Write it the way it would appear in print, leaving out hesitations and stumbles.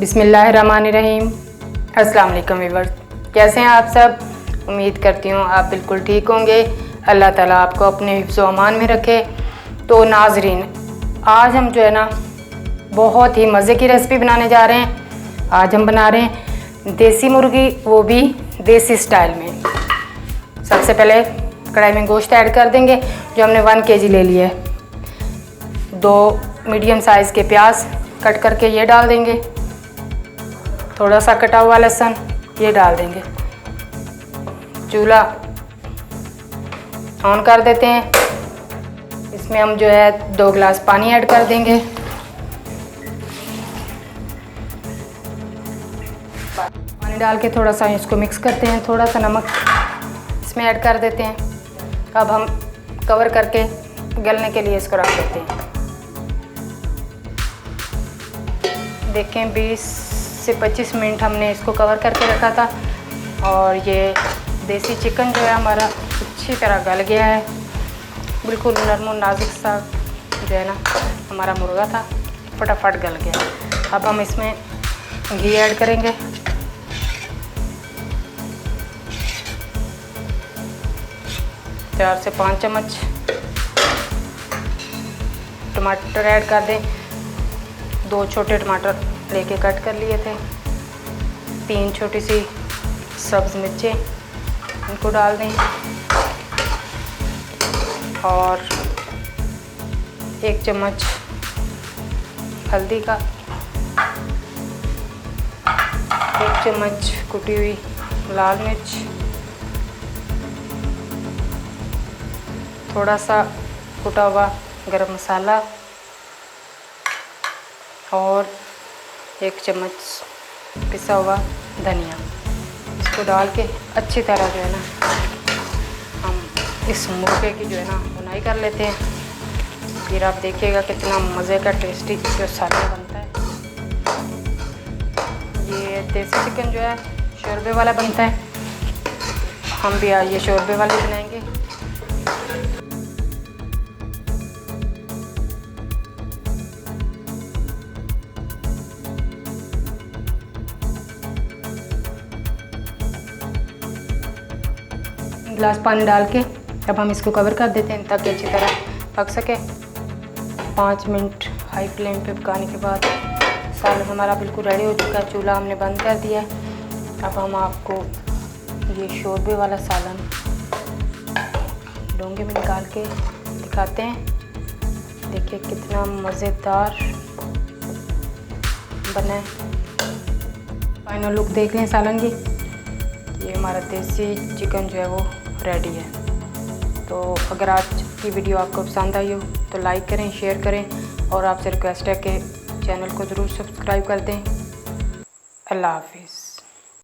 बिस्मिल्लाहिर्रहमानिर्रहीम। अस्सलाम वालेकुम व्यूअर्स, कैसे हैं आप सब। उम्मीद करती हूँ आप बिल्कुल ठीक होंगे। अल्लाह ताला आपको अपने हिफ्ज़ व अमान में रखे। तो नाज़रीन, आज हम जो है ना बहुत ही मज़े की रेसिपी बनाने जा रहे हैं। आज हम बना रहे हैं देसी मुर्गी, वो भी देसी स्टाइल में। सबसे पहले कढ़ाई में गोश्त ऐड कर देंगे जो हमने 1 kg ले लिया है। 2 मीडियम साइज़ के प्याज कट करके ये डाल देंगे। थोड़ा सा कटा हुआ लहसुन ये डाल देंगे। चूल्हा ऑन कर देते हैं। इसमें हम जो है 2 गिलास पानी ऐड कर देंगे। पानी डाल के थोड़ा सा इसको मिक्स करते हैं। थोड़ा सा नमक इसमें ऐड कर देते हैं। अब हम कवर करके गलने के लिए इसको रख देते हैं। देखें 20 से 25 मिनट हमने इसको कवर करके रखा था और ये देसी चिकन जो है हमारा अच्छी तरह गल गया है। बिल्कुल नरम नाजुक सा जो है ना हमारा मुर्गा था, फटाफट गल गया। अब हम इसमें घी ऐड करेंगे। चार से 5 चम्मच टमाटर ऐड कर दें। 2 छोटे टमाटर लेके कट कर लिए थे। 3 छोटी सी सब्ज़ मिर्चें इनको डाल दें और 1 चम्मच हल्दी का, 1 चम्मच कुटी हुई लाल मिर्च, थोड़ा सा कुटा हुआ गरम मसाला और 1 चम्मच पिसा हुआ धनिया। इसको डाल के अच्छी तरह जो है ना हम इस मुर्गे की जो है ना भुनाई कर लेते हैं। फिर आप देखिएगा कितना मज़े का टेस्टी जो सालन बनता है। ये देसी चिकन जो है शोरबे वाला बनता है। हम भी आज ये शोरबे वाले बनाएंगे। गिलास पानी डाल के अब हम इसको कवर कर देते हैं ताकि अच्छी तरह पक सके। 5 मिनट हाई फ्लेम पे पकाने के बाद सालन हमारा बिल्कुल रेडी हो चुका है। चूल्हा हमने बंद कर दिया है। अब हम आपको ये शोरबे वाला सालन डोंगे में निकाल के दिखाते हैं। देखिए कितना मज़ेदार बना है। फाइनल लुक देख लें सालन की। ये हमारा देसी चिकन जो है वो रेडी है। तो अगर आज की वीडियो आपको पसंद आई हो तो लाइक करें, शेयर करें और आपसे रिक्वेस्ट है कि चैनल को ज़रूर सब्सक्राइब कर दें। अल्लाह हाफिज़।